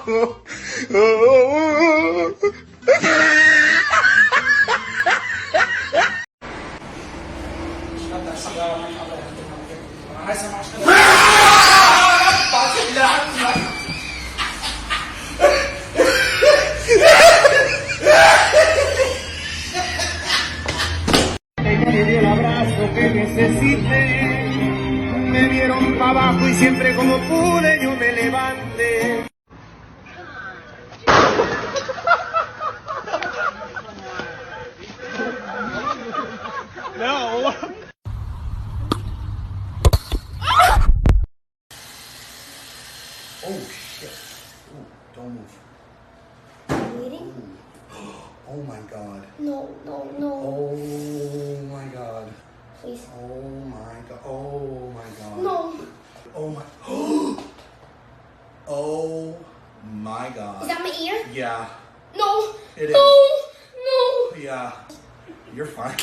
Me dio el abrazo que necesité, me dieron para abajo y siempre como pude yo me levanté. No. Oh shit. Ooh, don't move. Bleeding? Oh my god. No, no, no. Oh my god. Please. Oh my god. Oh my god. No. Oh my. Oh my god. Is that my ear? Yeah. No. It no. is. No. Yeah. You're fine.